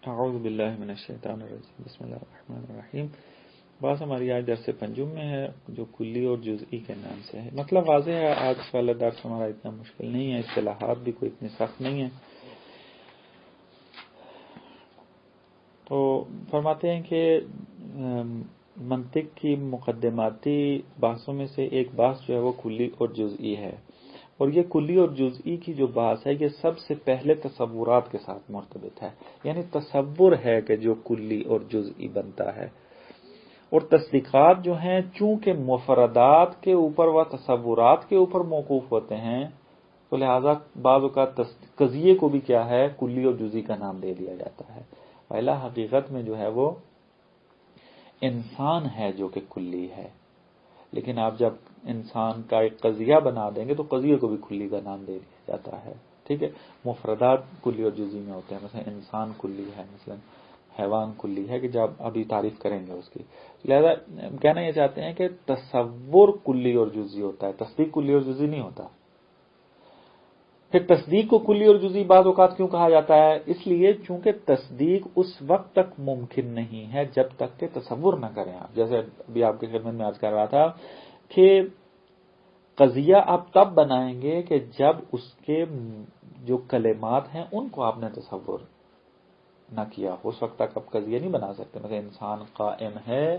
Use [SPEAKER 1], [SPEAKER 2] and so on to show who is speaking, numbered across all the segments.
[SPEAKER 1] اعوذ باللہ من الشیطان الرجیم بسم اللہ الرحمن الرحیم. بات ہماری آج درس پنجم میں ہے جو کلی اور جزئی کے نام سے ہے. مطلب واضح ہے، آج والا درس ہمارا اتنا مشکل نہیں ہے، اصطلاحات بھی کوئی اتنی سخت نہیں ہے. تو فرماتے ہیں کہ منطق کی مقدماتی بحثوں میں سے ایک بحث جو ہے وہ کلی اور جزئی ہے، اور یہ کلی اور جزئی کی جو بحث ہے یہ سب سے پہلے تصورات کے ساتھ مرتبط ہے. یعنی تصور ہے کہ جو کلی اور جزئی بنتا ہے، اور تصدیقات جو ہیں چونکہ مفردات کے اوپر و تصورات کے اوپر موقوف ہوتے ہیں تو لہذا بعض اوقات قضیے کو بھی کیا ہے، کلی اور جزئی کا نام دے دیا جاتا ہے. پہلا حقیقت میں جو ہے وہ انسان ہے جو کہ کلی ہے، لیکن آپ جب انسان کا ایک قضیہ بنا دیں گے تو قضیے کو بھی کلی کا نام دے دیا جاتا ہے. ٹھیک ہے، مفردات کلی اور جزئی میں ہوتے ہیں. مثلا انسان کلی ہے، مثلا حیوان کلی ہے، کہ جب ابھی تعریف کریں گے اس کی. لہذا کہنا یہ چاہتے ہیں کہ تصور کلی اور جزئی ہوتا ہے، تصدیق کلی اور جزئی نہیں ہوتا. پھر تصدیق کو کلی اور جزئی بعض اوقات کیوں کہا جاتا ہے؟ اس لیے چونکہ تصدیق اس وقت تک ممکن نہیں ہے جب تک کہ تصور نہ کریں آپ. جیسے ابھی آپ کی خدمت میں عرض کر رہا تھا کہ قضیہ آپ تب بنائیں گے کہ جب اس کے جو کلمات ہیں ان کو آپ نے تصور نہ کیا. اس وقت تک آپ قضیہ نہیں بنا سکتے. مثلا انسان قائم ہے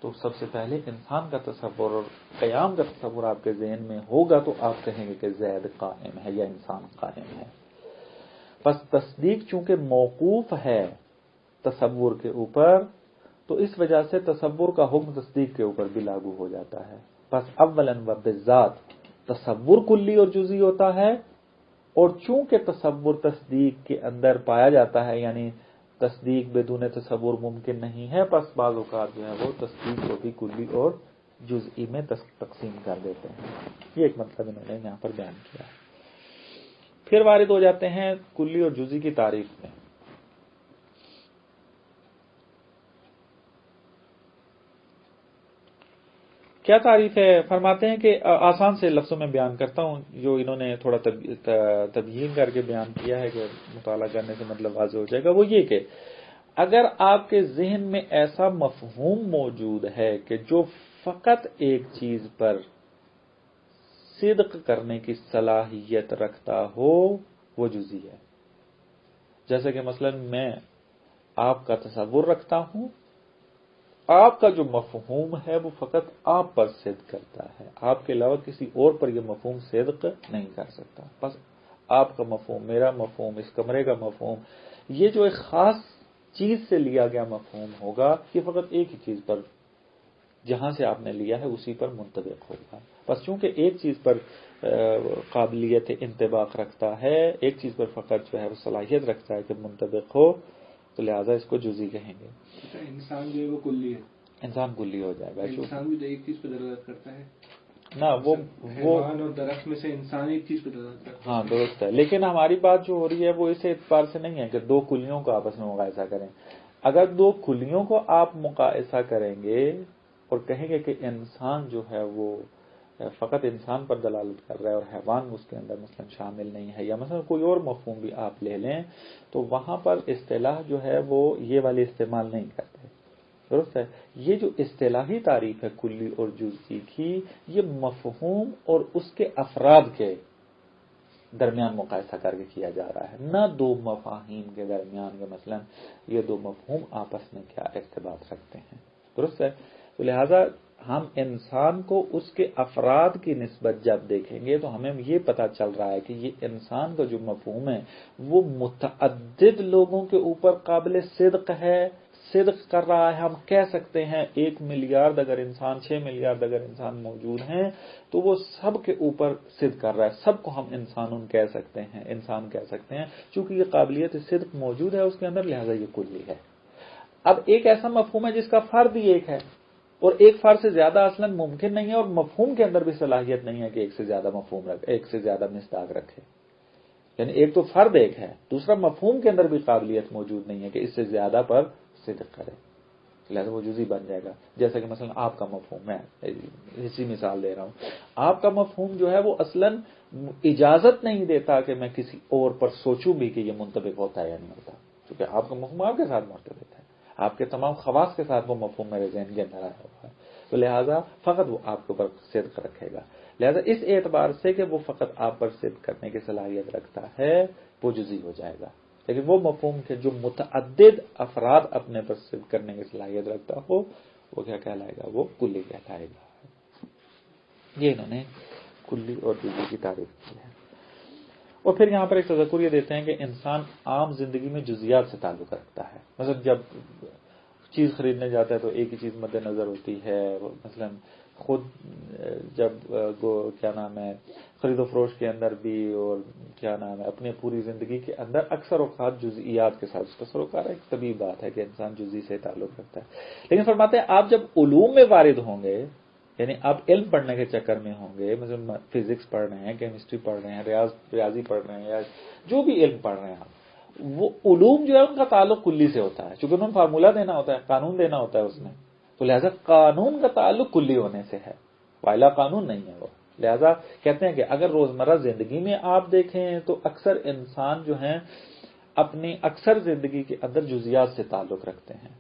[SPEAKER 1] تو سب سے پہلے انسان کا تصور اور قیام کا تصور آپ کے ذہن میں ہوگا تو آپ کہیں گے کہ زید قائم ہے یا انسان قائم ہے. بس تصدیق چونکہ موقوف ہے تصور کے اوپر تو اس وجہ سے تصور کا حکم تصدیق کے اوپر بھی لاگو ہو جاتا ہے. بس اولاً و بالذات تصور کلی اور جزئی ہوتا ہے، اور چونکہ تصور تصدیق کے اندر پایا جاتا ہے، یعنی تصدیق بدون تصور ممکن نہیں ہے، پس بعض اوقات جو ہے وہ تصدیق کو بھی کلی اور جزئی میں تقسیم کر دیتے ہیں. یہ ایک مطلب انہوں نے یہاں پر بیان کیا. پھر وارد ہو جاتے ہیں کلی اور جزئی کی تعریف میں. کیا تعریف ہے؟ فرماتے ہیں کہ آسان سے لفظوں میں بیان کرتا ہوں، جو انہوں نے تھوڑا تبیین کر کے بیان کیا ہے کہ مطالعہ کرنے سے مطلب واضح ہو جائے گا. وہ یہ کہ اگر آپ کے ذہن میں ایسا مفہوم موجود ہے کہ جو فقط ایک چیز پر صدق کرنے کی صلاحیت رکھتا ہو وہ جزئی ہے. جیسے کہ مثلا میں آپ کا تصور رکھتا ہوں، آپ کا جو مفہوم ہے وہ فقط آپ پر صدق کرتا ہے، آپ کے علاوہ کسی اور پر یہ مفہوم صدق نہیں کر سکتا. بس آپ کا مفہوم، میرا مفہوم، اس کمرے کا مفہوم، یہ جو ایک خاص چیز سے لیا گیا مفہوم ہوگا یہ فقط ایک ہی چیز پر جہاں سے آپ نے لیا ہے اسی پر منطبق ہوگا. بس چونکہ ایک چیز پر قابلیت انطباق رکھتا ہے، ایک چیز پر فقط جو ہے وہ صلاحیت رکھتا ہے کہ منطبق ہو، تو لہذا اس کو جزئی کہیں گے.
[SPEAKER 2] انسان جو ہے وہ کلی ہے،
[SPEAKER 1] انسان کلی ہو جائے گا.
[SPEAKER 2] انسان بھی تو ایک چیز پہ دلالت کرتا ہے
[SPEAKER 1] نہ، وہ
[SPEAKER 2] حیوان اور درخت میں سے انسان ایک چیز پہ دلالت کرتا ہے.
[SPEAKER 1] ہاں درست ہے، لیکن ہماری بات جو ہو رہی ہے وہ اس اعتبار سے نہیں ہے کہ دو کلیوں کو آپس میں مقایسہ کریں. اگر دو کلیوں کو آپ مقایسہ کریں گے اور کہیں گے کہ انسان جو ہے وہ فقط انسان پر دلالت کر رہا ہے اور حیوان اس کے اندر مثلا شامل نہیں ہے، یا مثلا کوئی اور مفہوم بھی آپ لے لیں، تو وہاں پر اصطلاح جو ہے وہ یہ والی استعمال نہیں کرتے. درست ہے. یہ جو اصطلاحی تعریف ہے کلی اور جزئی کی، یہ مفہوم اور اس کے افراد کے درمیان مقایسہ کر کے کیا جا رہا ہے، نہ دو مفاہیم کے درمیان کے مثلا یہ دو مفہوم آپس میں کیا ارتباط رکھتے ہیں. درست ہے. تو لہذا ہم انسان کو اس کے افراد کی نسبت جب دیکھیں گے تو ہمیں یہ پتہ چل رہا ہے کہ یہ انسان کا جو مفہوم ہے وہ متعدد لوگوں کے اوپر قابل صدق ہے، صدق کر رہا ہے. ہم کہہ سکتے ہیں 1 ملیارڈ اگر انسان، 6 ملیارڈ اگر انسان موجود ہیں تو وہ سب کے اوپر صدق کر رہا ہے. سب کو ہم انسان کہہ سکتے ہیں چونکہ یہ قابلیت صدق موجود ہے اس کے اندر، لہذا یہ کلی ہے. اب ایک ایسا مفہوم ہے جس کا فرد ہی ایک ہے، اور ایک فرد سے زیادہ اصلا ممکن نہیں ہے، اور مفہوم کے اندر بھی صلاحیت نہیں ہے کہ ایک سے زیادہ مفہوم رکھے، ایک سے زیادہ مصداق رکھے. یعنی ایک تو فرد ایک ہے، دوسرا مفہوم کے اندر بھی قابلیت موجود نہیں ہے کہ اس سے زیادہ پر صدق کرے، لہذا وہ جزئی بن جائے گا. جیسا کہ مثلا آپ کا مفہوم، میں اسی مثال دے رہا ہوں، آپ کا مفہوم جو ہے وہ اصلا اجازت نہیں دیتا کہ میں کسی اور پر سوچوں بھی کہ یہ منطبق ہوتا ہے یا نہیں ہوتا. کیونکہ آپ کا مفہوم آپ کے ساتھ مرتبط ہے، آپ کے تمام خواص کے ساتھ وہ مفہوم میرے ذہن کے اندر آیا ہوا ہے، تو لہٰذا فقط وہ آپ کے اوپر صدق رکھے گا. لہذا اس اعتبار سے کہ وہ فقط آپ پر صدق کرنے کی صلاحیت رکھتا ہے وہ جزئی ہو جائے گا. لیکن وہ مفہوم کہ جو متعدد افراد اپنے پر صدق کرنے کی صلاحیت رکھتا ہو وہ کیا کہلائے گا؟ وہ کلی کہلائے گا. یہ انہوں نے کلی اور جزئی کی تعریف کی ہے. اور پھر یہاں پر ایک تذکر یہ دیتے ہیں کہ انسان عام زندگی میں جزیات سے تعلق رکھتا ہے. مثلا جب چیز خریدنے جاتا ہے تو ایک ہی چیز مد نظر ہوتی ہے. مثلا خود جب کیا نام ہے خرید و فروش کے اندر بھی اور کیا نام ہے اپنی پوری زندگی کے اندر اکثر اوقات جزئیات کے ساتھ تصور ایک طبیعی بات ہے کہ انسان جزئی سے تعلق رکھتا ہے. لیکن فرماتے ہیں آپ جب علوم میں وارد ہوں گے، یعنی آپ علم پڑھنے کے چکر میں ہوں گے، مثلا فزکس پڑھ رہے ہیں، کیمسٹری پڑھ رہے ہیں، ریاضی پڑھ رہے ہیں، یا جو بھی علم پڑھ رہے ہیں آپ، وہ علوم جو ہے ان کا تعلق کلی سے ہوتا ہے، چونکہ انہوں نے فارمولہ دینا ہوتا ہے، قانون دینا ہوتا ہے اس میں، تو لہذا قانون کا تعلق کلی ہونے سے ہے، وائلا قانون نہیں ہے وہ. لہذا کہتے ہیں کہ اگر روزمرہ زندگی میں آپ دیکھیں تو اکثر انسان جو ہیں اپنی اکثر زندگی کے اندر جزیات سے تعلق رکھتے ہیں.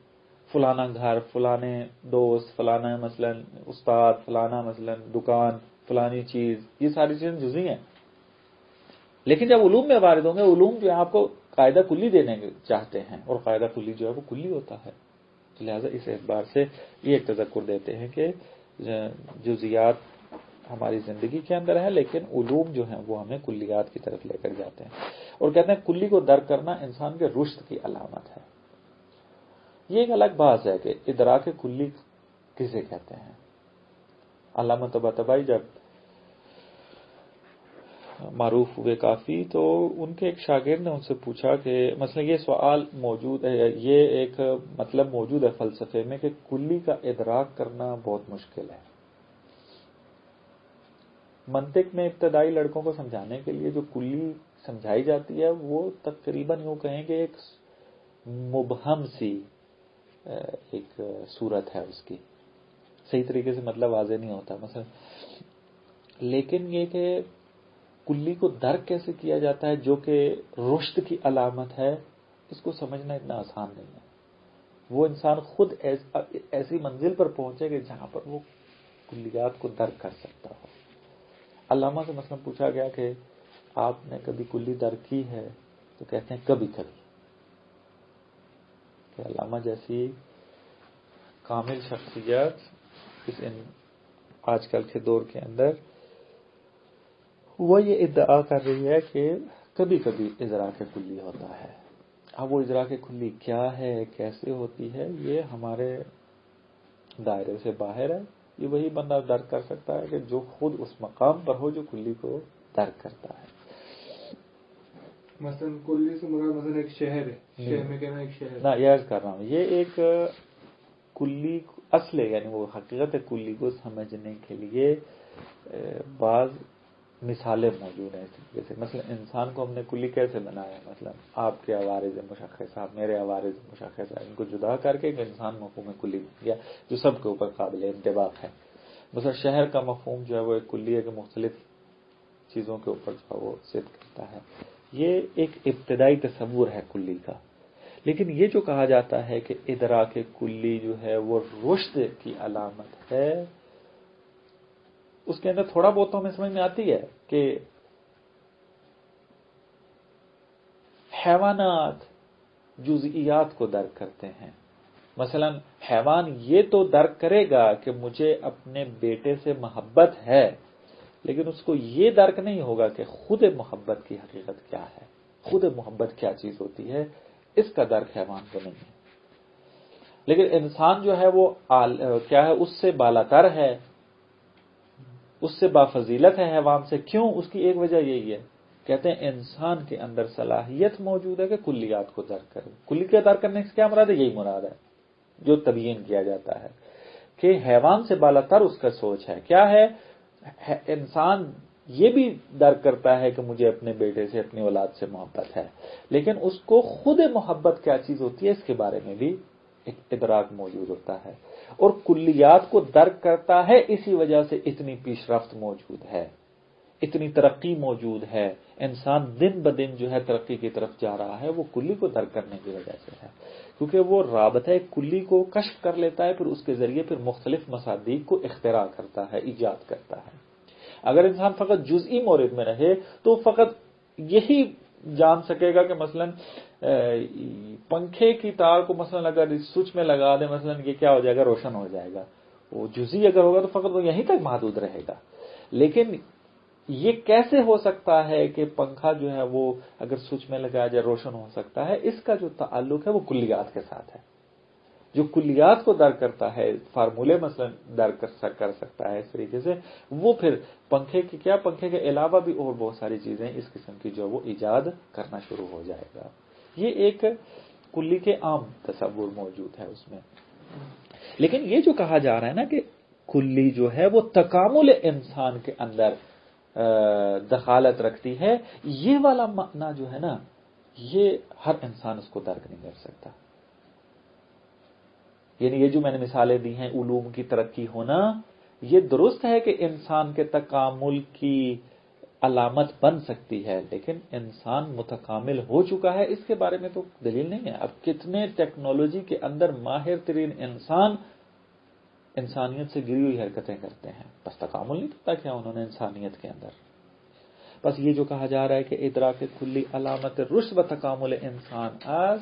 [SPEAKER 1] فلانا گھر، فلانے دوست، فلانا مثلا استاد، فلانا مثلا دکان، فلانی چیز، یہ ساری چیزیں جزئی ہیں. لیکن جب علوم میں وارد ہوں گے، علوم جو ہے آپ کو قاعدہ کلی دینے چاہتے ہیں، اور قاعدہ کلی جو ہے وہ کلی ہوتا ہے. لہذا اس اعتبار سے یہ ایک تذکر دیتے ہیں کہ جزیات ہماری زندگی کے اندر ہے، لیکن علوم جو ہیں وہ ہمیں کلیات کی طرف لے کر جاتے ہیں. اور کہتے ہیں کلی کو درک کرنا انسان کے رشد کی علامت ہے. یہ ایک الگ بات ہے کہ ادراک کلی کسے کہتے ہیں. علامہ طباطبائی جب معروف ہوئے کافی تو ان کے ایک شاگرد نے ان سے پوچھا کہ مثلا یہ سوال موجود ہے، یہ ایک مطلب موجود ہے فلسفے میں کہ کلی کا ادراک کرنا بہت مشکل ہے. منطق میں ابتدائی لڑکوں کو سمجھانے کے لیے جو کلی سمجھائی جاتی ہے وہ تقریباً یوں کہیں کہ ایک مبہم سی ایک صورت ہے، اس کی صحیح طریقے سے مطلب واضح نہیں ہوتا مثلا. لیکن یہ کہ کلی کو درک کیسے کیا جاتا ہے جو کہ رشد کی علامت ہے، اس کو سمجھنا اتنا آسان نہیں ہے. وہ انسان خود ایسی منزل پر پہنچے کہ جہاں پر وہ کلیات کو درک کر سکتا ہو. علامہ سے مثلا پوچھا گیا کہ آپ نے کبھی کلی درک کی ہے؟ تو کہتے ہیں کبھی کبھی. کہ علامہ جیسی کامل شخصیت اس آج کل کے دور کے اندر وہ یہ ادعا کر رہی ہے کہ کبھی کبھی ادراک کلی ہوتا ہے. اب وہ ادراک کلی کیا ہے، کیسے ہوتی ہے، یہ ہمارے دائرے سے باہر ہے. یہ وہی بندہ درک کر سکتا ہے کہ جو خود اس مقام پر ہو جو کلی کو درک کرتا ہے.
[SPEAKER 2] مثلا کلی سے مراد مثلا ایک شہر ہے، شہر میں کہنا ایک شہر
[SPEAKER 1] نہ، یہ عرض کر رہا ہوں یہ ایک کلی اصل ہے، یعنی وہ حقیقت کلی کو سمجھنے کے لیے بعض مثالیں موجود ہیں. جیسے مثلا انسان کو ہم نے کلی کیسے بنایا، مثلا آپ کے عوارض مشخص، آپ میرے عوارض مشخص، ان کو جدا کر کے ایک انسان مفہوم کلی بن گیا جو سب کے اوپر قابل انطباق ہے. مثلا شہر کا مفہوم جو ہے وہ ایک کلی ہے کہ مختلف چیزوں کے اوپر جو ہے وہ صدق کرتا ہے. یہ ایک ابتدائی تصور ہے کلی کا. لیکن یہ جو کہا جاتا ہے کہ ادراک کلی جو ہے وہ رشد کی علامت ہے، اس کے اندر تھوڑا بہت تو ہمیں سمجھ میں آتی ہے کہ حیوانات جزئیات کو درک کرتے ہیں. مثلا حیوان یہ تو درک کرے گا کہ مجھے اپنے بیٹے سے محبت ہے، لیکن اس کو یہ درک نہیں ہوگا کہ خود محبت کی حقیقت کیا ہے، خود محبت کیا چیز ہوتی ہے، اس کا درک حیوان کو نہیں ہے. لیکن انسان جو ہے وہ کیا ہے، اس سے بالاتر ہے، اس سے بافضیلت ہے حیوان سے. کیوں؟ اس کی ایک وجہ یہی ہے، کہتے ہیں انسان کے اندر صلاحیت موجود ہے کہ کلیات کو درک کرے. کلی کا درک کرنے سے کیا مراد ہے؟ یہی مراد ہے جو تبیین کیا جاتا ہے کہ حیوان سے بالاتر اس کا سوچ ہے. کیا ہے؟ انسان یہ بھی درک کرتا ہے کہ مجھے اپنے بیٹے سے، اپنی اولاد سے محبت ہے، لیکن اس کو خود محبت کیا چیز ہوتی ہے اس کے بارے میں بھی ایک ادراک موجود ہوتا ہے. اور کلیات کو درک کرتا ہے، اسی وجہ سے اتنی پیش رفت موجود ہے. اتنی ترقی موجود ہے، انسان دن بدن جو ہے ترقی کی طرف جا رہا ہے، وہ کلی کو درک کرنے کی وجہ سے ہے، کیونکہ وہ رابطہ کلی کو کشف کر لیتا ہے، پھر اس کے ذریعے پھر مختلف مصادیق کو اختراع کرتا ہے، ایجاد کرتا ہے۔ اگر انسان فقط جزئی مورد میں رہے تو فقط یہی جان سکے گا کہ مثلا پنکھے کی تار کو مثلا اگر سوئچ میں لگا دیں، مثلا یہ کیا ہو جائے گا، روشن ہو جائے گا۔ وہ جزئی اگر ہوگا تو فقط وہ یہیں تک محدود رہے گا۔ لیکن یہ کیسے ہو سکتا ہے کہ پنکھا جو ہے وہ اگر سوئچ میں لگایا جائے روشن ہو سکتا ہے؟ اس کا جو تعلق ہے وہ کلیات کے ساتھ ہے۔ جو کلیات کو درک کرتا ہے، فارمولے مثلا درک کر سکتا ہے اس طریقے سے، وہ پھر پنکھے کے علاوہ بھی اور بہت ساری چیزیں اس قسم کی جو وہ ایجاد کرنا شروع ہو جائے گا۔ یہ ایک کلی کے عام تصور موجود ہے اس میں۔ لیکن یہ جو کہا جا رہا ہے نا کہ کلی جو ہے وہ تکامل انسان کے اندر دخالت رکھتی ہے، یہ والا معنی جو ہے نا، یہ ہر انسان اس کو درک نہیں کر سکتا۔ یعنی یہ جو میں نے مثالیں دی ہیں، علوم کی ترقی ہونا، یہ درست ہے کہ انسان کے تکامل کی علامت بن سکتی ہے، لیکن انسان متکامل ہو چکا ہے اس کے بارے میں تو دلیل نہیں ہے۔ اب کتنے ٹیکنالوجی کے اندر ماہر ترین انسان انسانیت سے گری ہوئی حرکتیں کرتے ہیں، بس تکامل نہیں پتا کیا انہوں نے انسانیت کے اندر۔ بس یہ جو کہا جا رہا ہے کہ ادراک کلی علامت رشد و تکامل انسان آج،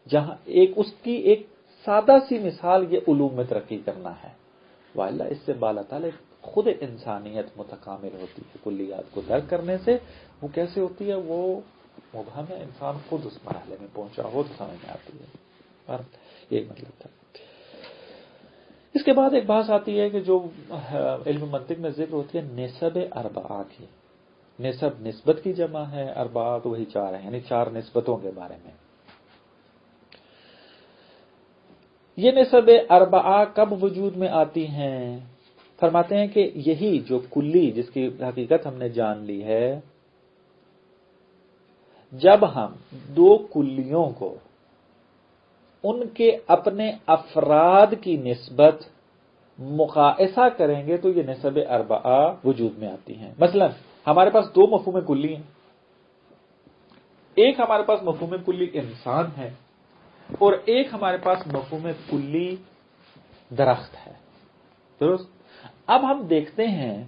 [SPEAKER 1] جہاں اس کی ایک سادہ سی مثال یہ علوم میں ترقی کرنا ہے، وائلہ اس سے بالا تعالی خود انسانیت متکامل ہوتی ہے کلیات کو درک کرنے سے۔ وہ کیسے ہوتی ہے؟ وہ مبہم ہے، انسان خود اس مرحلے میں پہنچا ہو تو سمجھ میں آتی ہے۔ اور یہ مطلب تھا۔ اس کے بعد ایک بات آتی ہے کہ جو علم منطق میں ذکر ہوتی ہے نسب اربعہ کی۔ نسب نسبت کی جمع ہے، اربعہ تو وہی چار ہیں، یعنی چار نسبتوں کے بارے میں۔ یہ نسب اربعہ کب وجود میں آتی ہیں؟ فرماتے ہیں کہ یہی جو کلی جس کی حقیقت ہم نے جان لی ہے، جب ہم دو کلیوں کو ان کے اپنے افراد کی نسبت مقائسہ کریں گے تو یہ نسب اربعہ وجود میں آتی ہیں۔ مثلا ہمارے پاس دو مفہوم کلی ہیں، ایک ہمارے پاس مفہوم کلی انسان ہے اور ایک ہمارے پاس مفہوم کلی درخت ہے، درست؟ اب ہم دیکھتے ہیں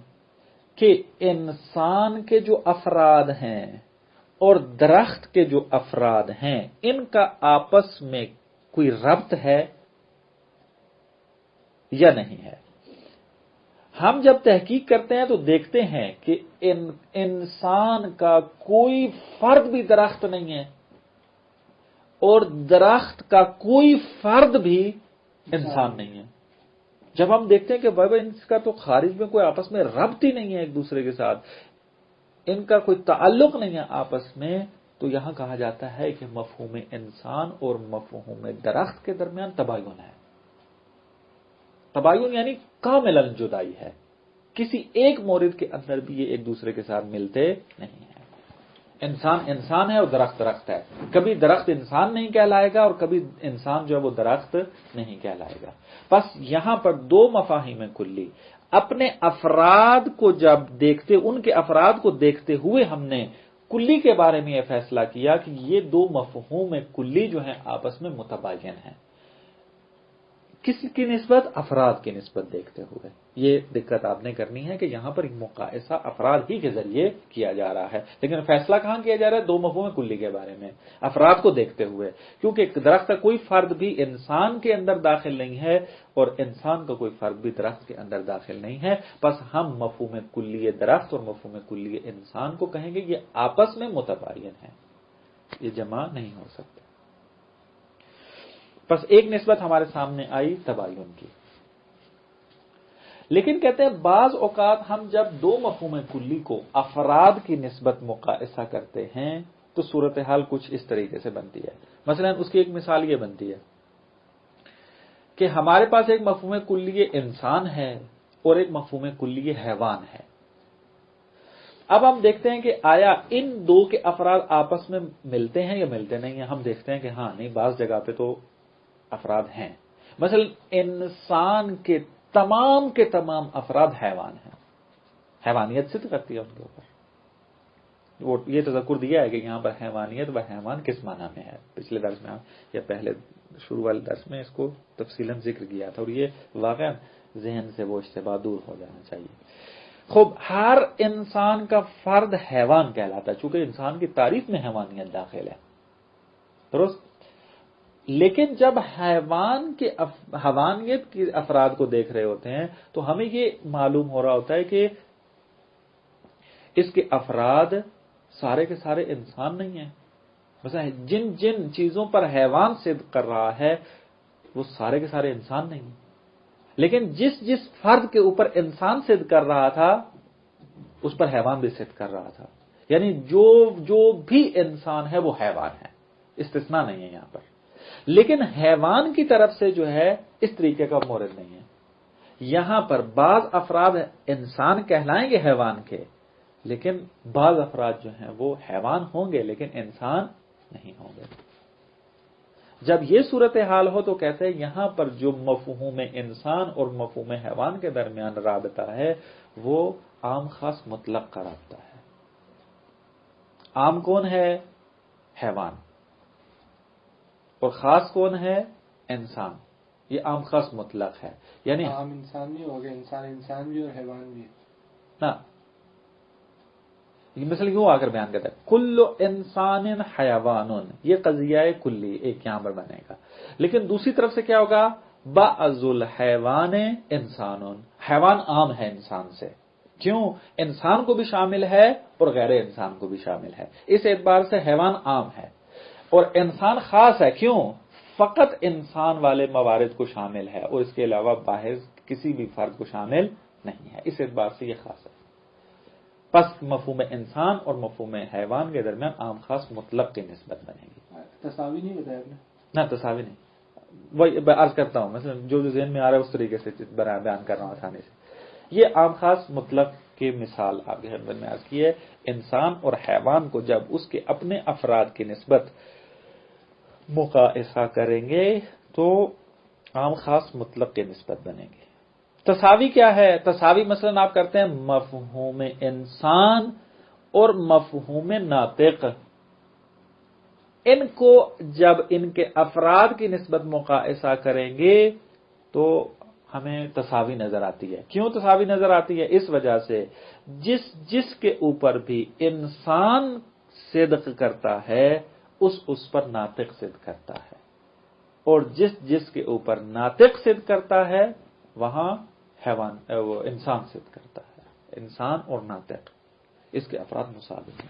[SPEAKER 1] کہ انسان کے جو افراد ہیں اور درخت کے جو افراد ہیں، ان کا آپس میں کوئی ربط ہے یا نہیں ہے؟ ہم جب تحقیق کرتے ہیں تو دیکھتے ہیں کہ انسان کا کوئی فرد بھی درخت نہیں ہے اور درخت کا کوئی فرد بھی انسان نہیں ہے۔ جب ہم دیکھتے ہیں کہ بھائی ان کا تو خارج میں کوئی آپس میں ربط ہی نہیں ہے ایک دوسرے کے ساتھ، ان کا کوئی تعلق نہیں ہے آپس میں، تو یہاں کہا جاتا ہے کہ مفہوم انسان اور مفہوم درخت کے درمیان تباین ہے۔ تباین یعنی کاملاً جدائی ہے، کسی ایک مورد کے اندر بھی یہ ایک دوسرے کے ساتھ ملتے نہیں ہیں۔ انسان انسان ہے اور درخت درخت ہے، کبھی درخت انسان نہیں کہلائے گا اور کبھی انسان جو ہے وہ درخت نہیں کہلائے گا۔ بس یہاں پر دو مفاہیم کلی، اپنے افراد کو جب دیکھتے، ان کے افراد کو دیکھتے ہوئے ہم نے کلی کے بارے میں یہ فیصلہ کیا کہ یہ دو مفہوم کلی جو ہیں آپس میں متباین ہیں۔ کس کی نسبت؟ افراد کی نسبت دیکھتے ہوئے۔ یہ دقت آپ نے کرنی ہے کہ یہاں پر مقائسہ افراد ہی کے ذریعے کیا جا رہا ہے، لیکن فیصلہ کہاں کیا جا رہا ہے؟ دو مفہوم کلی کے بارے میں، افراد کو دیکھتے ہوئے، کیونکہ درخت کا کوئی فرد بھی انسان کے اندر داخل نہیں ہے اور انسان کا کوئی فرد بھی درخت کے اندر داخل نہیں ہے۔ بس ہم مفہوم کلی درخت اور مفہوم کلی انسان کو کہیں گے یہ آپس میں متباین ہیں، یہ جمع نہیں ہو سکتے۔ بس ایک نسبت ہمارے سامنے آئی تباین کی، لیکن کہتے ہیں بعض اوقات ہم جب دو مفہوم کلی کو افراد کی نسبت مقائسہ کرتے ہیں تو صورتحال کچھ اس طریقے سے بنتی ہے۔ مثلا اس کی ایک مثال یہ بنتی ہے کہ ہمارے پاس ایک مفہوم کلی انسان ہے اور ایک مفہوم کلی حیوان ہے۔ اب ہم دیکھتے ہیں کہ آیا ان دو کے افراد آپس میں ملتے ہیں یا ملتے نہیں ہیں؟ ہم دیکھتے ہیں کہ ہاں نہیں، بعض جگہ پہ تو افراد ہیں۔ مثلا انسان کے تمام افراد حیوان ہیں، حیوانیت صدق کرتی ہے ان کے اوپر. وہ یہ تذکر دیا ہے کہ یہاں پر حیوانیت و حیوان کس معنی میں ہے. پچھلے درس میں یا پہلے شروع والے درس میں اس کو تفصیلاً ذکر کیا تھا، اور یہ واقعا ذہن سے وہ اشتباہ دور ہو جانا چاہیے. خوب، ہر انسان کا فرد حیوان کہلاتا ہے چونکہ انسان کی تعریف میں حیوانیت داخل ہے، درست. لیکن جب حیوانیت کے افراد کو دیکھ رہے ہوتے ہیں تو ہمیں یہ معلوم ہو رہا ہوتا ہے کہ اس کے افراد سارے کے سارے انسان نہیں ہیں. مثلا جن جن چیزوں پر حیوان صدق کر رہا ہے وہ سارے کے سارے انسان نہیں ہیں، لیکن جس فرد کے اوپر انسان صدق کر رہا تھا اس پر حیوان بھی صدق کر رہا تھا. یعنی جو بھی انسان ہے وہ حیوان ہے، استثناء نہیں ہے یہاں پر. لیکن حیوان کی طرف سے جو ہے اس طریقے کا مورد نہیں ہے. یہاں پر بعض افراد انسان کہلائیں گے حیوان کے، لیکن بعض افراد جو ہیں وہ حیوان ہوں گے لیکن انسان نہیں ہوں گے. جب یہ صورتحال ہو تو کہتے ہیں یہاں پر جو مفہوم انسان اور مفہوم حیوان کے درمیان رابطہ ہے وہ عام خاص مطلق کا رابطہ ہے. عام کون ہے؟ حیوان. اور خاص کون ہے؟ انسان. یہ عام خاص مطلق ہے. یعنی
[SPEAKER 2] عام انسان نہیں ہوگا، انسان بھی اور حیوان بھی
[SPEAKER 1] نا. یہ مثلا یوں آ کر بیان کرتا ہے کل انسان حیوان، یہ قضیہ کلی ایک یہاں پر بنے گا. لیکن دوسری طرف سے کیا ہوگا؟ بعض الحیوان انسان، حیوان عام ہے انسان سے. کیوں؟ انسان کو بھی شامل ہے اور غیر انسان کو بھی شامل ہے. اس اعتبار سے حیوان عام ہے اور انسان خاص ہے. کیوں؟ فقط انسان والے موارد کو شامل ہے اور اس کے علاوہ باہر کسی بھی فرد کو شامل نہیں ہے. اس اعتبار سے یہ خاص ہے. پس مفہوم انسان اور مفہوم حیوان کے درمیان عام خاص مطلق کی نسبت بنے گی.
[SPEAKER 2] تساوی نہیں بتایا آپ نے؟
[SPEAKER 1] نہ تساوی نہیں. وہی عرض کرتا ہوں، مثلا جو ذہن میں آ رہا ہے اس طریقے سے بیان کر رہا ہوں آسانی سے. یہ عام خاص مطلق کی مثال آپ کے خدمت میں عرض کی ہے. انسان اور حیوان کو جب اس کے اپنے افراد کی نسبت مقایسہ کریں گے تو عام خاص مطلق کی نسبت بنے گی. تساوی کیا ہے؟ تساوی مثلا آپ کرتے ہیں مفہوم انسان اور مفہوم ناطق، ان کو جب ان کے افراد کی نسبت مقایسہ کریں گے تو ہمیں تساوی نظر آتی ہے. کیوں تساوی نظر آتی ہے؟ اس وجہ سے جس کے اوپر بھی انسان صدق کرتا ہے اس پر ناطق صدق کرتا ہے، اور جس کے اوپر ناطق صدق کرتا ہے وہاں حیوان وہ انسان صدق کرتا ہے. انسان اور ناطق اس کے افراد مساوی ہیں،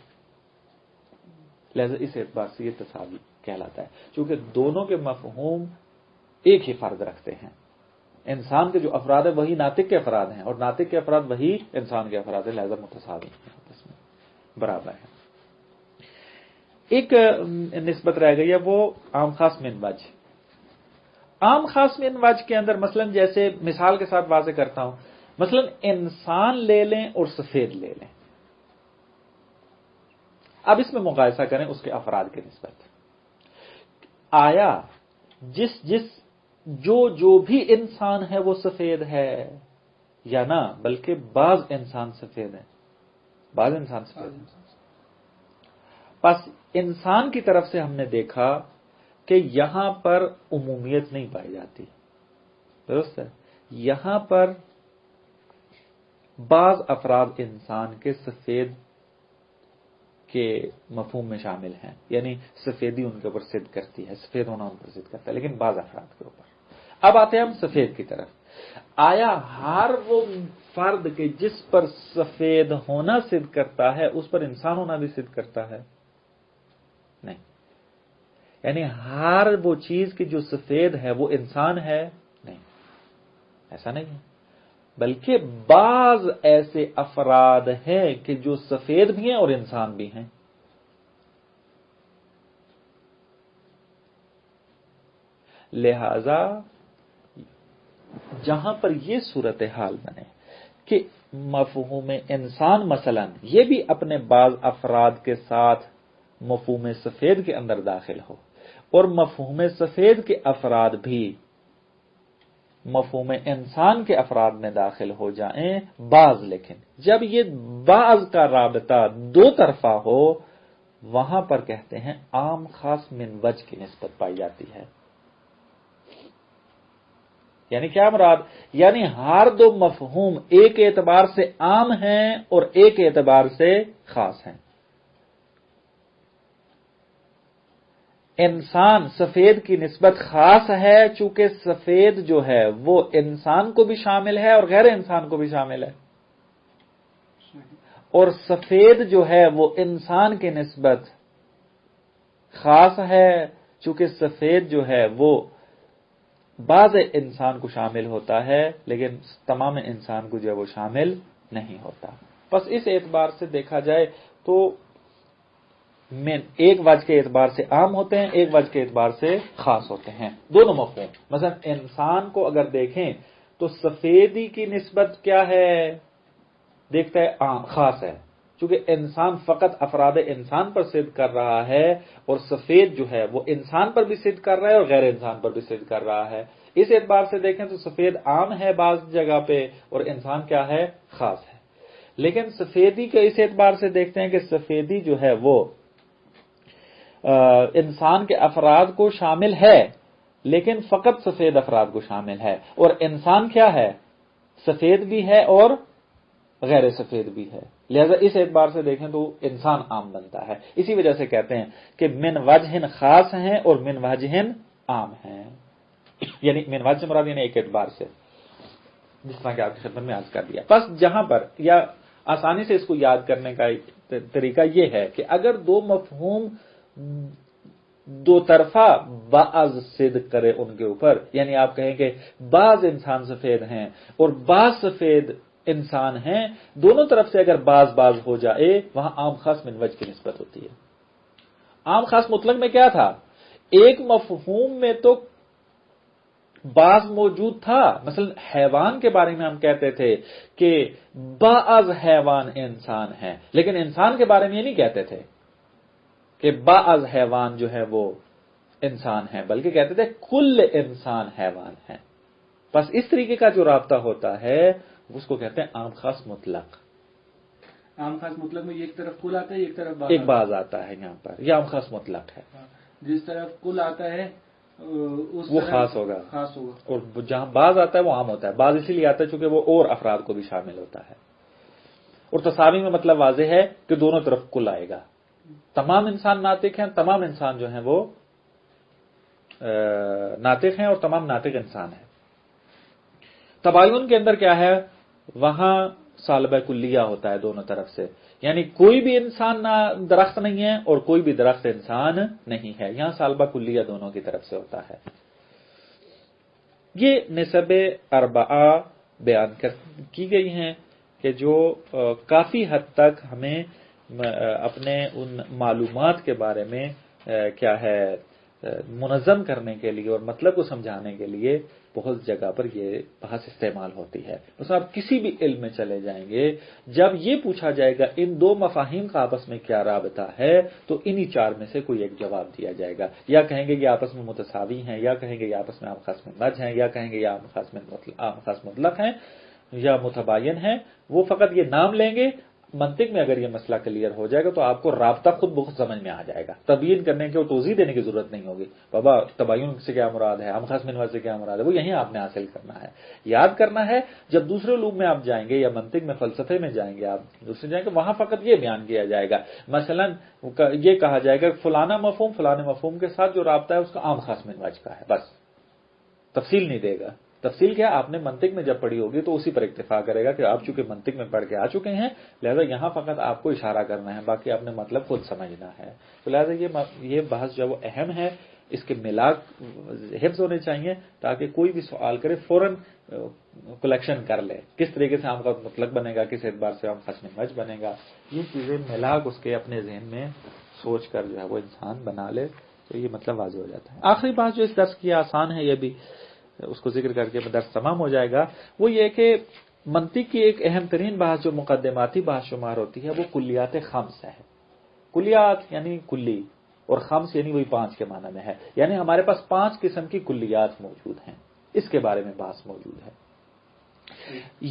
[SPEAKER 1] لہذا اس اعتبار سے یہ تساوی کہلاتا ہے چونکہ دونوں کے مفہوم ایک ہی فرد رکھتے ہیں. انسان کے جو افراد ہیں وہی ناطق کے افراد ہیں اور ناطق کے افراد وہی انسان کے افراد ہیں، لہذا متساوی ہیں، اس میں برابر ہے. ایک نسبت رہ گئی ہے وہ عام خاص من وجہ. عام خاص من وجہ کے اندر مثلا جیسے مثال کے ساتھ واضح کرتا ہوں، مثلا انسان لے لیں اور سفید لے لیں. اب اس میں مقایسہ کریں اس کے افراد کی نسبت. آیا جو بھی انسان ہے وہ سفید ہے یا نہ، بلکہ بعض انسان سفید ہیں، بعض انسان سفید ہیں. پس انسان کی طرف سے ہم نے دیکھا کہ یہاں پر عمومیت نہیں پائی جاتی، درست ہے. یہاں پر بعض افراد انسان کے سفید کے مفہوم میں شامل ہیں، یعنی سفیدی ان کے اوپر صدق کرتی ہے، سفید ہونا ان پر صدق کرتا ہے، لیکن بعض افراد کے اوپر. اب آتے ہیں ہم سفید کی طرف. آیا ہر وہ فرد کے جس پر سفید ہونا صدق کرتا ہے اس پر انسان ہونا بھی صدق کرتا ہے؟ نہیں. یعنی ہر وہ چیز کی جو سفید ہے وہ انسان ہے؟ نہیں، ایسا نہیں ہے. بلکہ بعض ایسے افراد ہیں کہ جو سفید بھی ہیں اور انسان بھی ہیں. لہذا جہاں پر یہ صورتحال بنے کہ مفہوم انسان مثلا یہ بھی اپنے بعض افراد کے ساتھ مفہوم سفید کے اندر داخل ہو اور مفہوم سفید کے افراد بھی مفہوم انسان کے افراد میں داخل ہو جائیں بعض، لیکن جب یہ بعض کا رابطہ دو طرفہ ہو وہاں پر کہتے ہیں عام خاص من وجہ کی نسبت پائی جاتی ہے۔ یعنی کیا مراد؟ یعنی ہر دو مفہوم ایک اعتبار سے عام ہیں اور ایک اعتبار سے خاص ہیں۔ انسان سفید کی نسبت خاص ہے چونکہ سفید جو ہے وہ انسان کو بھی شامل ہے اور غیر انسان کو بھی شامل ہے، اور سفید جو ہے وہ انسان کی نسبت خاص ہے چونکہ سفید جو ہے وہ بعض انسان کو شامل ہوتا ہے لیکن تمام انسان کو جو ہے وہ شامل نہیں ہوتا۔ بس اس اعتبار سے دیکھا جائے تو ایک وجہ کے اعتبار سے عام ہوتے ہیں، ایک وجہ کے اعتبار سے خاص ہوتے ہیں دونوں مفہوم۔ مثلا انسان کو اگر دیکھیں تو سفیدی کی نسبت کیا ہے؟ دیکھتا ہے عام خاص ہے چونکہ انسان فقط افراد انسان پر صدق کر رہا ہے، اور سفید جو ہے وہ انسان پر بھی صدق کر رہا ہے اور غیر انسان پر بھی صدق کر رہا ہے۔ اس اعتبار سے دیکھیں تو سفید عام ہے بعض جگہ پہ اور انسان کیا ہے؟ خاص ہے۔ لیکن سفیدی کے اس اعتبار سے دیکھتے ہیں کہ سفیدی جو ہے وہ انسان کے افراد کو شامل ہے لیکن فقط سفید افراد کو شامل ہے، اور انسان کیا ہے؟ سفید بھی ہے اور غیر سفید بھی ہے، لہذا اس اعتبار سے دیکھیں تو انسان عام بنتا ہے۔ اسی وجہ سے کہتے ہیں کہ من وجہ خاص ہیں اور من وجہ عام ہیں، یعنی من وجہ سے مراد یعنی ایک اعتبار سے، جس طرح کہ آپ کی خدمت میں عرض کر دیا۔ بس جہاں پر یا آسانی سے اس کو یاد کرنے کا طریقہ یہ ہے کہ اگر دو مفہوم دو طرفہ بعض صدق کرے ان کے اوپر، یعنی آپ کہیں کہ بعض انسان سفید ہیں اور بعض سفید انسان ہیں، دونوں طرف سے اگر بعض ہو جائے وہاں عام خاص من وجہ کی نسبت ہوتی ہے۔ عام خاص مطلق میں کیا تھا؟ ایک مفہوم میں تو بعض موجود تھا، مثلا حیوان کے بارے میں ہم کہتے تھے کہ بعض حیوان انسان ہیں، لیکن انسان کے بارے میں یہ نہیں کہتے تھے کہ بعض حیوان جو ہے وہ انسان ہے، بلکہ کہتے تھے کل انسان حیوان ہے۔ بس اس طریقے کا جو رابطہ ہوتا ہے اس کو کہتے ہیں عام خاص مطلق۔
[SPEAKER 2] عام خاص مطلق میں ایک طرف کل آتا ہے ایک طرف
[SPEAKER 1] ایک بعض آتا ہے، یہاں پر یہ عام خاص مطلق ہے۔
[SPEAKER 2] جس طرف کل آتا ہے
[SPEAKER 1] وہ خاص ہوگا، اور جہاں بعض آتا ہے وہ عام ہوتا ہے۔ بعض اسی لیے آتا ہے چونکہ وہ اور افراد کو بھی شامل ہوتا ہے، اور تساوی میں مطلب واضح ہے کہ دونوں طرف کل آئے گا۔ تمام انسان ناطق ہیں، تمام انسان جو ہیں وہ ناطق ہیں اور تمام ناطق انسان ہیں۔ تباین کے اندر کیا ہے؟ وہاں سالبہ کلیہ ہوتا ہے دونوں طرف سے، یعنی کوئی بھی انسان درخت نہیں ہے اور کوئی بھی درخت انسان نہیں ہے، یہاں سالبہ کلیہ دونوں کی طرف سے ہوتا ہے۔ یہ نسب اربعہ بیان کی گئی ہیں کہ جو کافی حد تک ہمیں اپنے ان معلومات کے بارے میں کیا ہے منظم کرنے کے لیے اور مطلب کو سمجھانے کے لیے بہت جگہ پر یہ بحث استعمال ہوتی ہے۔ مثلا آپ کسی بھی علم میں چلے جائیں گے، جب یہ پوچھا جائے گا ان دو مفاہیم کا آپس میں کیا رابطہ ہے تو انہی چار میں سے کوئی ایک جواب دیا جائے گا، یا کہیں گے یہ آپس میں متساوی ہیں، یا کہیں گے یہ آپس میں عام خاص من وجہ ہیں، یا کہیں گے یہ عام خاص مطلق ہیں یا متباین ہیں۔ وہ فقط یہ نام لیں گے۔ منطق میں اگر یہ مسئلہ کلیئر ہو جائے گا تو آپ کو رابطہ خود بخود سمجھ میں آ جائے گا، تبیین کرنے کی اور توضیح دینے کی ضرورت نہیں ہوگی۔ بابا تباین سے کیا مراد ہے، عام خاص من وجہ سے کیا مراد ہے، وہ یہیں آپ نے حاصل کرنا ہے، یاد کرنا ہے۔ جب دوسرے علوم میں آپ جائیں گے یا منطق میں فلسفے میں جائیں گے، آپ دوسرے جائیں گے، وہاں فقط یہ بیان کیا جائے گا، مثلا یہ کہا جائے گا فلانا مفہوم فلانے مفہوم کے ساتھ جو رابطہ ہے اس کا عام خاص من وجہ کا ہے، بس تفصیل نہیں دے گا۔ تفصیل کیا آپ نے منطق میں جب پڑھی ہوگی تو اسی پر اکتفا کرے گا کہ آپ چونکہ منطق میں پڑھ کے آ چکے ہیں، لہذا یہاں فقط آپ کو اشارہ کرنا ہے، باقی آپ نے مطلب خود سمجھنا ہے۔ تو لہذا یہ بحث جو وہ اہم ہے، اس کے ملاک حفظ ہونے چاہیے تاکہ کوئی بھی سوال کرے فوراً کلیکشن کر لے، کس طریقے سے عام کا مطلق بنے گا، کس اعتبار سے عام خاص من وجہ بنے گا، یہ چیزیں ملاک اس کے اپنے ذہن میں سوچ کر جو ہے وہ انسان بنا لے تو یہ مطلب واضح ہو جاتا ہے۔ آخری بات جو اس درس کی آسان ہے، یہ بھی اس کو ذکر کر کے درس تمام ہو جائے گا، وہ یہ کہ منطق کی ایک اہم ترین بحث جو مقدماتی بحث شمار ہوتی ہے وہ کلیات خمس ہے۔ کلیات یعنی کلی، اور خمس یعنی وہی 5 کے معنی میں ہے، یعنی ہمارے پاس 5 قسم کی کلیات موجود ہیں۔ اس کے بارے میں بحث موجود ہے۔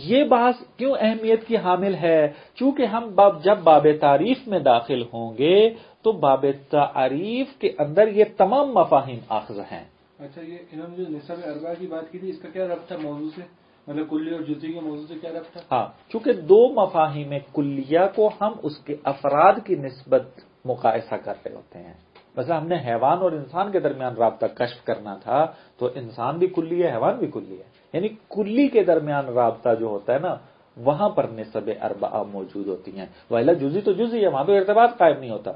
[SPEAKER 1] یہ بحث کیوں اہمیت کی حامل ہے؟ چونکہ ہم جب باب تعریف میں داخل ہوں گے تو باب تعریف کے اندر یہ تمام مفاہیم اخذ ہیں۔
[SPEAKER 2] اچھا، یہ انہوں نے جو نسب اربعہ کی بات کی تھی، اس کا کیا ربط ہے موضوع سے؟ مطلب کلی اور جزئی کے موضوع سے کیا ربط ہے؟
[SPEAKER 1] ہاں، چونکہ دو مفاہیم کلیہ کو ہم اس کے افراد کی نسبت مقایسہ کر رہے ہوتے ہیں۔ مثلا ہم نے حیوان اور انسان کے درمیان رابطہ کشف کرنا تھا تو انسان بھی کلی ہے، حیوان بھی کلی ہے، یعنی کلی کے درمیان رابطہ جو ہوتا ہے نا، وہاں پر نسب اربعہ موجود ہوتی ہیں۔ وإلا جزئی تو جزئی ہے، وہاں پہ ارتباط قائم نہیں ہوتا۔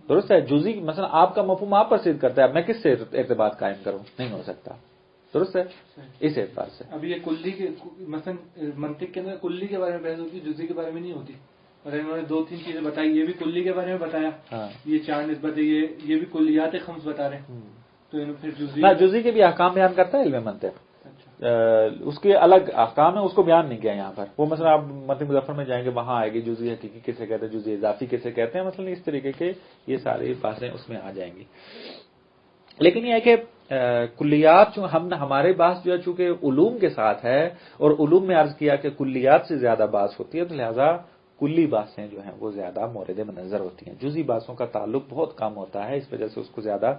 [SPEAKER 1] درست ہے، جزئی مثلا آپ کا مفہوم آپ پرسید کرتا ہے، میں کس سے ارتباط قائم کروں؟ نہیں ہو سکتا۔ درست ہے، اس اعتبار سے
[SPEAKER 2] اب یہ کلی کے مثلا منطق کے اندر کلی کے بارے میں بحث ہوتی ہے، جزئی کے بارے میں نہیں ہوتی۔ اور انہوں نے 2-3 چیزیں بتائی، یہ بھی کلی کے بارے میں بتایا، یہ 4 نسبت ہے، یہ بھی کلیات خمس بتا رہے ہیں، تو انہوں پھر
[SPEAKER 1] جزئی کے بھی احکام بیان کرتا ہے علم منطق، اس کے الگ احکام ہیں، اس کو بیان نہیں کیا یہاں پر۔ وہ مثلا آپ متن مظفر میں جائیں گے، وہاں آئے گی جزئی حقیقی کسے کہتے ہیں، جزئی اضافی کسے کہتے ہیں، مثلا اس طریقے کے یہ ساری باتیں اس میں آ جائیں گی۔ لیکن یہ ہے کہ کلیات ہمارے بحث جو ہے چونکہ علوم کے ساتھ ہے، اور علوم میں عرض کیا کہ کلیات سے زیادہ بحث ہوتی ہے، تو لہذا کلی بحثیں جو ہیں وہ زیادہ مورد منظر ہوتی ہیں۔ جزئی بحثوں کا تعلق بہت کم ہوتا ہے، اس وجہ سے اس کو زیادہ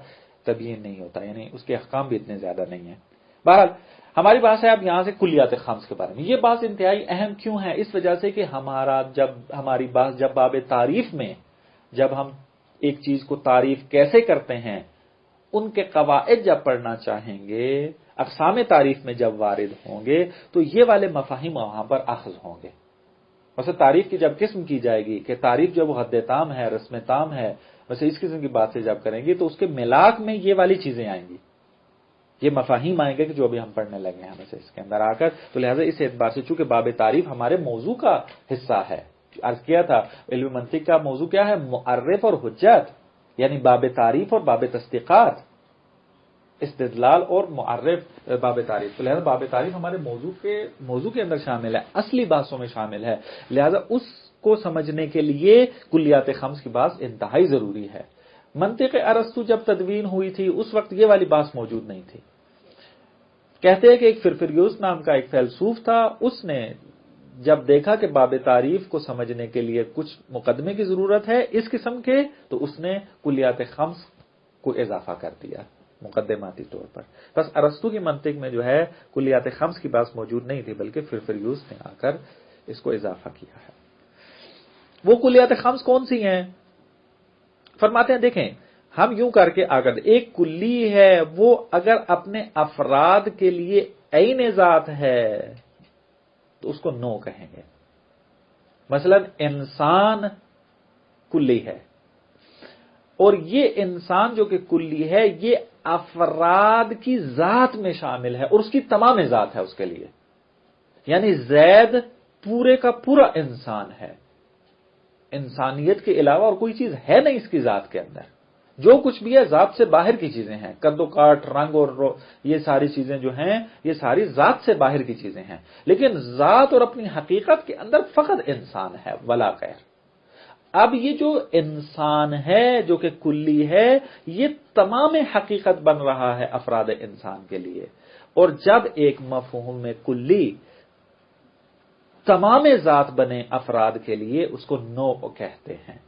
[SPEAKER 1] تبیین نہیں ہوتا، یعنی اس کے احکام بھی اتنے زیادہ نہیں ہیں۔ بہرحال ہماری بات ہے اب یہاں سے کلیات خمس کے بارے میں۔ یہ بات انتہائی اہم کیوں ہے؟ اس وجہ سے کہ ہماری بات جب باب تعریف میں جب ہم ایک چیز کو تعریف کیسے کرتے ہیں، ان کے قواعد جب پڑھنا چاہیں گے، اقسام تعریف میں جب وارد ہوں گے، تو یہ والے مفاہیم وہاں پر اخذ ہوں گے۔ ویسے تعریف کی جب قسم کی جائے گی کہ تعریف جب وہ حد تام ہے، رسم تام ہے، ویسے اس قسم کی بات سے جب کریں گے تو اس کے ملاک میں یہ والی چیزیں آئیں گی، یہ مفاہیم آئیں گے کہ جو ابھی ہم پڑھنے لگے ہیں ویسے اس کے اندر آ کر۔ تو لہٰذا اس اعتبار سے چونکہ باب تعریف ہمارے موضوع کا حصہ ہے، عرض کیا تھا علم منطق کا موضوع کیا ہے؟ معرف اور حجت، یعنی باب تعریف اور باب تصدیقات، استدلال اور معرف باب تعریف۔ تو لہذا باب تعریف ہمارے موضوع کے اندر شامل ہے، اصلی بحثوں میں شامل ہے، لہذا اس کو سمجھنے کے لیے کلیات خمس کی بات انتہائی ضروری ہے۔ منطق ارسطو جب تدوین ہوئی تھی اس وقت یہ والی بات موجود نہیں تھی۔ کہتے ہیں کہ ایک فرفریوس نام کا ایک فیلسوف تھا، اس نے جب دیکھا کہ باب تعریف کو سمجھنے کے لیے کچھ مقدمے کی ضرورت ہے اس قسم کے، تو اس نے کلیات خمس کو اضافہ کر دیا مقدماتی طور پر۔ بس ارسطو کی منطق میں جو ہے کلیات خمس کی بات موجود نہیں تھی، بلکہ فرفریوس نے آ کر اس کو اضافہ کیا ہے۔ وہ کلیات خمس کون سی ہیں؟ فرماتے ہیں دیکھیں، ہم یوں کر کے آگے ایک کلی ہے، وہ اگر اپنے افراد کے لیے عین ذات ہے تو اس کو نو کہیں گے۔ مثلا انسان کلی ہے، اور یہ انسان جو کہ کلی ہے یہ افراد کی ذات میں شامل ہے، اور اس کی تمام ذات ہے اس کے لیے، یعنی زید پورے کا پورا انسان ہے، انسانیت کے علاوہ اور کوئی چیز ہے نہیں اس کی ذات کے اندر۔ جو کچھ بھی ہے ذات سے باہر کی چیزیں ہیں، قد و کاٹ، رنگ اور یہ ساری چیزیں جو ہیں یہ ساری ذات سے باہر کی چیزیں ہیں، لیکن ذات اور اپنی حقیقت کے اندر فقط انسان ہے ولا غیر۔ اب یہ جو انسان ہے جو کہ کلی ہے، یہ تمام حقیقت بن رہا ہے افراد انسان کے لیے، اور جب ایک مفہوم میں کلی تمام ذات بنے افراد کے لیے اس کو نو کہتے ہیں۔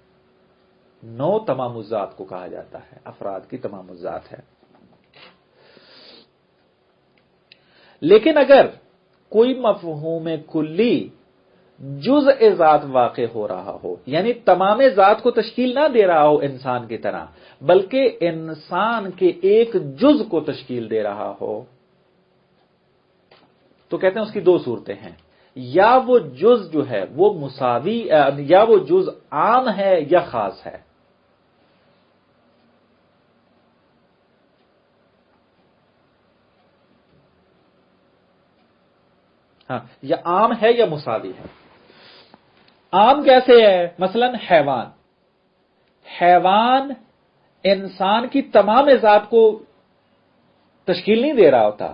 [SPEAKER 1] نو تمام الذات کو کہا جاتا ہے، افراد کی تمام الذات ہے۔ لیکن اگر کوئی مفہوم کلی جزء ذات واقع ہو رہا ہو، یعنی تمام ذات کو تشکیل نہ دے رہا ہو انسان کی طرح، بلکہ انسان کے ایک جز کو تشکیل دے رہا ہو، تو کہتے ہیں اس کی دو صورتیں ہیں، یا وہ جز جو ہے وہ مساوی، یا وہ جز عام ہے یا خاص ہے۔ ہاں، یا عام ہے یا مساوی ہے۔ عام کیسے ہے؟ مثلا حیوان انسان کی تمام ذات کو تشکیل نہیں دے رہا ہوتا،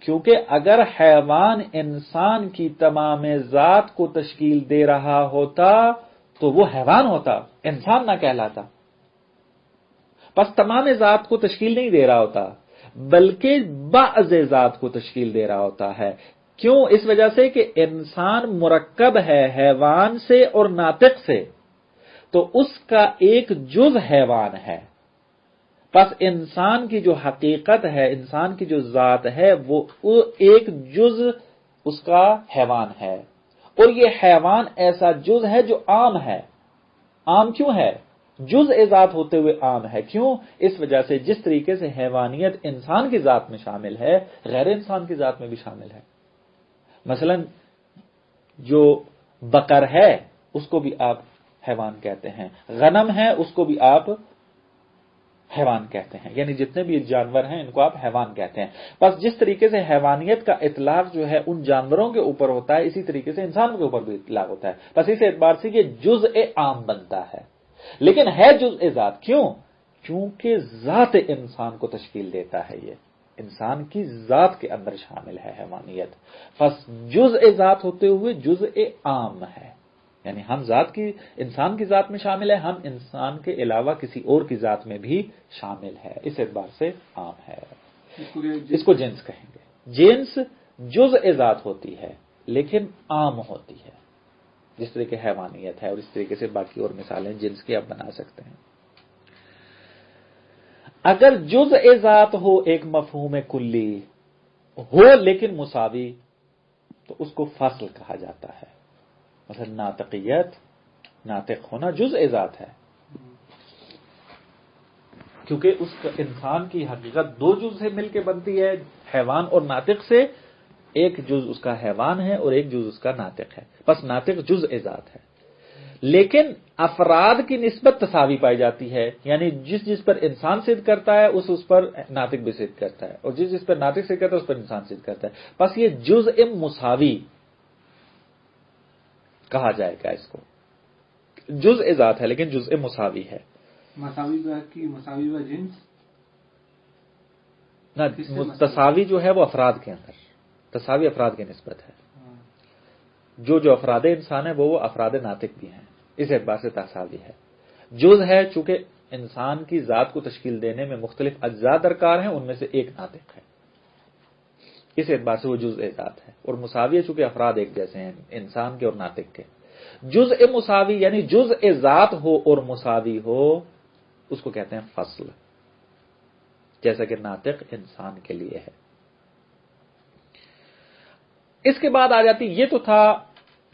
[SPEAKER 1] کیونکہ اگر حیوان انسان کی تمام ذات کو تشکیل دے رہا ہوتا تو وہ حیوان ہوتا، انسان نہ کہلاتا۔ بس تمام ذات کو تشکیل نہیں دے رہا ہوتا، بلکہ بعض ذات کو تشکیل دے رہا ہوتا ہے. کیوں؟ اس وجہ سے کہ انسان مرکب ہے حیوان سے اور ناطق سے، تو اس کا ایک جز حیوان ہے. پس انسان کی جو حقیقت ہے، انسان کی جو ذات ہے، وہ ایک جز اس کا حیوان ہے. اور یہ حیوان ایسا جز ہے جو عام ہے. عام کیوں ہے؟ جز ذات ہوتے ہوئے عام ہے. کیوں؟ اس وجہ سے جس طریقے سے حیوانیت انسان کی ذات میں شامل ہے، غیر انسان کی ذات میں بھی شامل ہے. مثلا جو بقر ہے اس کو بھی آپ حیوان کہتے ہیں، غنم ہے اس کو بھی آپ حیوان کہتے ہیں. یعنی جتنے بھی جانور ہیں ان کو آپ حیوان کہتے ہیں. بس جس طریقے سے حیوانیت کا اطلاق جو ہے ان جانوروں کے اوپر ہوتا ہے، اسی طریقے سے انسان کے اوپر بھی اطلاق ہوتا ہے. بس اس اعتبار سے یہ جزء عام بنتا ہے، لیکن ہے جزء ذات. کیوں؟ چونکہ ذات انسان کو تشکیل دیتا ہے. یہ انسان کی ذات کے اندر شامل ہے حیوانیت. بس جزء ذات ہوتے ہوئے جزء عام ہے. یعنی ہم ذات کی انسان کی ذات میں شامل ہے، ہم انسان کے علاوہ کسی اور کی ذات میں بھی شامل ہے. اس اعتبار سے عام ہے. اس کو جنس کہیں گے. جنس جزء ذات ہوتی ہے لیکن عام ہوتی ہے، جس طرح کی حیوانیت ہے. اور اس طریقے سے باقی اور مثالیں جنس کی آپ بنا سکتے ہیں. اگر جزء ذات ہو ایک مفہوم کلی ہو لیکن مساوی، تو اس کو فصل کہا جاتا ہے. مثلا ناطقیت، ناطق ہونا جزء ذات ہے، کیونکہ اس کا انسان کی حقیقت دو جز سے مل کے بنتی ہے، حیوان اور ناطق سے. ایک جز اس کا حیوان ہے اور ایک جز اس کا ناطق ہے. بس ناطق جزء ذات ہے. لیکن افراد کی نسبت تساوی پائی جاتی ہے. یعنی جس پر انسان صدق کرتا ہے اس پر ناطق بھی صدق کرتا ہے، اور جس پر ناطق صدق کرتا ہے اس پر انسان صدق کرتا ہے. بس یہ جزء مساوی کہا جائے گا. اس کو جزء ذات ہے لیکن جزء مساوی ہے.
[SPEAKER 2] مساوی و جنس
[SPEAKER 1] نہ، تساوی جو ہے وہ افراد کے اندر، تساوی افراد کی نسبت ہے. جو افراد انسان ہے وہ افراد ناطق بھی ہیں. اس اعتبار سے تساوی ہے. جز ہے چونکہ انسان کی ذات کو تشکیل دینے میں مختلف اجزاء درکار ہیں، ان میں سے ایک ناطق ہے. اس اعتبار سے وہ جزء ذات ہے. اور مساوی ہے چونکہ افراد ایک جیسے ہیں، انسان کے اور ناطق کے. جزء مساوی یعنی جزء ذات ہو اور مساوی ہو، اس کو کہتے ہیں فصل. جیسا کہ ناطق انسان کے لیے ہے. اس کے بعد آ جاتی، یہ تو تھا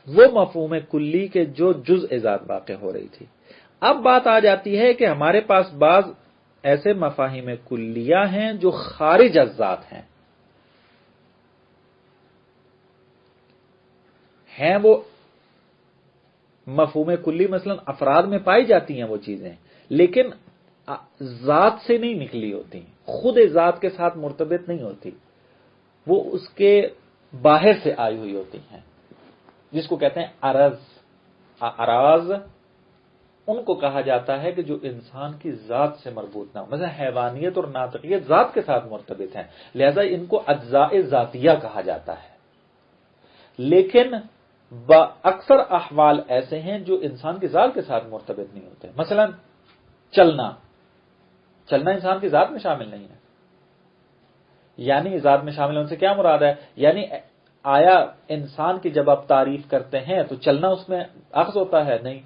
[SPEAKER 1] وہ مفہوم کلی کے جو جزء ذات واقع ہو رہی تھی. اب بات آ جاتی ہے کہ ہمارے پاس بعض ایسے مفاہیم کلیہ ہیں جو خارج از ذات ہیں. وہ مفہوم کلی مثلا افراد میں پائی جاتی ہیں وہ چیزیں، لیکن ذات سے نہیں نکلی ہوتی، خود ذات کے ساتھ مرتبط نہیں ہوتی، وہ اس کے باہر سے آئی ہوئی ہوتی ہیں، جس کو کہتے ہیں اراز. ان کو کہا جاتا ہے کہ جو انسان کی ذات سے مربوط نہ ہو. مثلا حیوانیت اور ناطقیت ذات کے ساتھ مرتبط ہیں، لہذا ان کو اجزاء ذاتیہ کہا جاتا ہے. لیکن اکثر احوال ایسے ہیں جو انسان کی ذات کے ساتھ مرتبط نہیں ہوتے. مثلا چلنا انسان کی ذات میں شامل نہیں ہے. یعنی ذات میں شامل ہونے سے کیا مراد ہے؟ یعنی آیا انسان کی جب آپ تعریف کرتے ہیں تو چلنا اس میں اخذ ہوتا ہے؟ نہیں.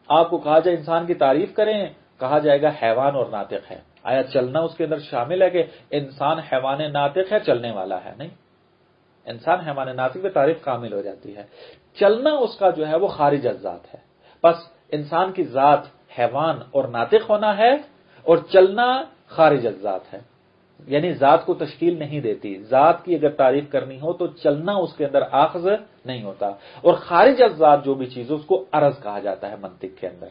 [SPEAKER 1] آپ کو کہا جائے انسان کی تعریف کریں، کہا جائے گا حیوان اور ناطق ہے. آیا چلنا اس کے اندر شامل ہے کہ انسان حیوان ناطق ہے، چلنے والا ہے؟ نہیں. انسان حیوان ناطق پہ تعریف کامل ہو جاتی ہے. چلنا اس کا جو ہے وہ خارج از ذات ہے. بس انسان کی ذات حیوان اور ناطق ہونا ہے، اور چلنا خارج از ذات ہے. یعنی ذات کو تشکیل نہیں دیتی. ذات کی اگر تعریف کرنی ہو تو چلنا اس کے اندر آخذ نہیں ہوتا. اور خارج از ذات جو بھی چیز اس کو عرض کہا جاتا ہے منطق کے اندر.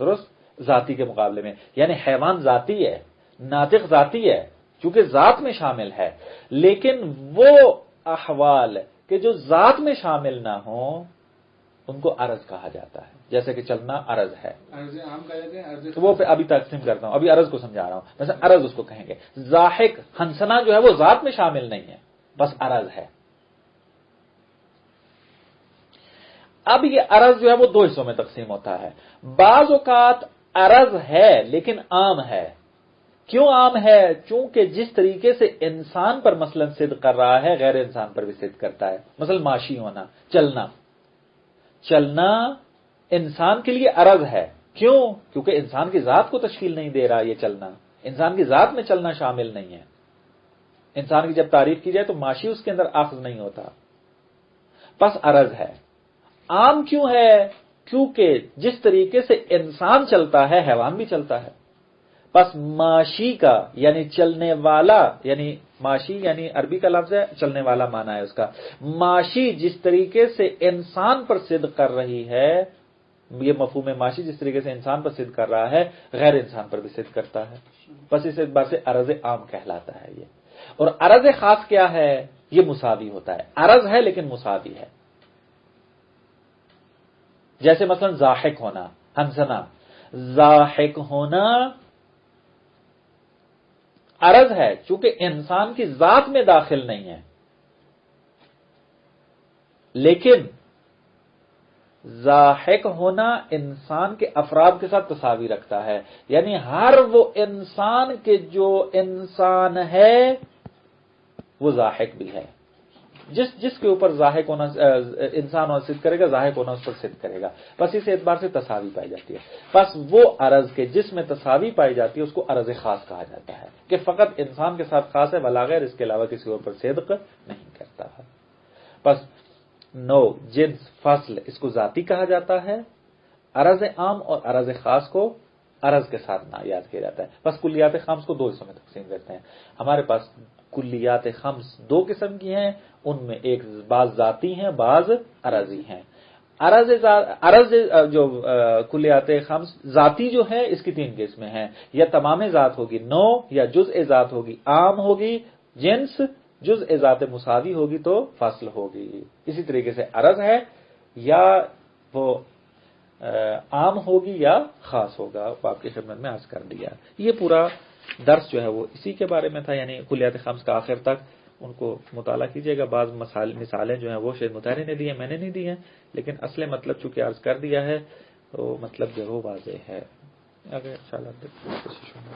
[SPEAKER 1] درست؟ ذاتی کے مقابلے میں. یعنی حیوان ذاتی ہے، ناطق ذاتی ہے چونکہ ذات میں شامل ہے، لیکن وہ احوال کہ جو ذات میں شامل نہ ہوں ان کو عرض کہا جاتا ہے. جیسے کہ چلنا عرض ہے، تو وہ ابھی تقسیم کرتا ہوں، ابھی عرض کو سمجھا رہا ہوں. مثلا عرض اس کو کہیں گے. ضاحک ہنسنا جو ہے وہ ذات میں شامل نہیں ہے، بس عرض ہے. اب یہ عرض جو ہے وہ دو حصوں میں تقسیم ہوتا ہے. بعض اوقات عرض ہے لیکن عام ہے، کیوں عام ہے؟ چونکہ جس طریقے سے انسان پر مثلا صدق کر رہا ہے غیر انسان پر بھی صدق کرتا ہے. مثلا معاشی ہونا، چلنا انسان کے لیے عرض ہے. کیوں؟ کیونکہ انسان کی ذات کو تشکیل نہیں دے رہا یہ چلنا، انسان کی ذات میں چلنا شامل نہیں ہے. انسان کی جب تعریف کی جائے تو معاشی اس کے اندر اخذ نہیں ہوتا، پس عرض ہے. عام کیوں ہے؟ کیونکہ جس طریقے سے انسان چلتا ہے حیوان بھی چلتا ہے. پس ماشی کا یعنی چلنے والا، یعنی ماشی یعنی عربی کا لفظ ہے، چلنے والا معنی ہے اس کا. ماشی جس طریقے سے انسان پر صدق کر رہی ہے، یہ مفہوم ماشی جس طریقے سے انسان پر صدق کر رہا ہے غیر انسان پر بھی صدق کرتا ہے. بس اس اعتبار سے عرض عام کہلاتا ہے یہ. اور عرض خاص کیا ہے؟ یہ مساوی ہوتا ہے. عرض ہے لیکن مساوی ہے. جیسے مثلا ضاحک ہونا، ہنسنا. ضاحک ہونا عرض ہے چونکہ انسان کی ذات میں داخل نہیں ہے، لیکن ضاحک ہونا انسان کے افراد کے ساتھ تساوی رکھتا ہے. یعنی ہر وہ انسان کے جو انسان ہے وہ ضاحک بھی ہے. جس کے اوپر ضاحک ہونا انسان ہونا صدق کرے گا، ضاحک ہونا اس پر صدق کرے گا. بس اس اعتبار سے تساوی پائی جاتی ہے. بس وہ عرض کے جس میں تساوی پائی جاتی ہے اس کو عرض خاص کہا جاتا ہے کہ فقط انسان کے ساتھ خاص ہے، ولا غیر اس کے علاوہ کسی اور پر صدق نہیں کرتا ہے. بس نو، جنس، فصل اس کو ذاتی کہا جاتا ہے. عرض عام اور عرض خاص کو عرض کے ساتھ نہ یاد کیا جاتا ہے. بس کلیات خمس کو دو حصوں میں تقسیم کرتے ہیں. ہمارے پاس کلیات خمس دو قسم کی ہیں، ان میں ایک بعض ذاتی ہیں، بعض عرضی ہیں. عرض جو کلیات خمس ذاتی جو ہے اس کی تین قسمیں ہیں. یا تمام ذات ہوگی، نو، یا جزء ذات ہوگی، عام ہوگی، جنس، جزء ذات مساوی ہوگی تو فصل ہوگی. اسی طریقے سے عرض ہے یا وہ عام ہوگی یا خاص ہوگا. آپ کی خدمت میں عرض کر دیا. یہ پورا درس جو ہے وہ اسی کے بارے میں تھا، یعنی کلیات خمس کا آخر تک ان کو مطالعہ کیجئے گا. بعض مثالیں جو ہیں وہ شاید مطالعے نے دی ہیں، میں نے نہیں دی ہیں، لیکن اصل مطلب چونکہ عرض کر دیا ہے تو مطلب جو وہ واضح ہے. اگر انشاءاللہ کوشش ہوگی.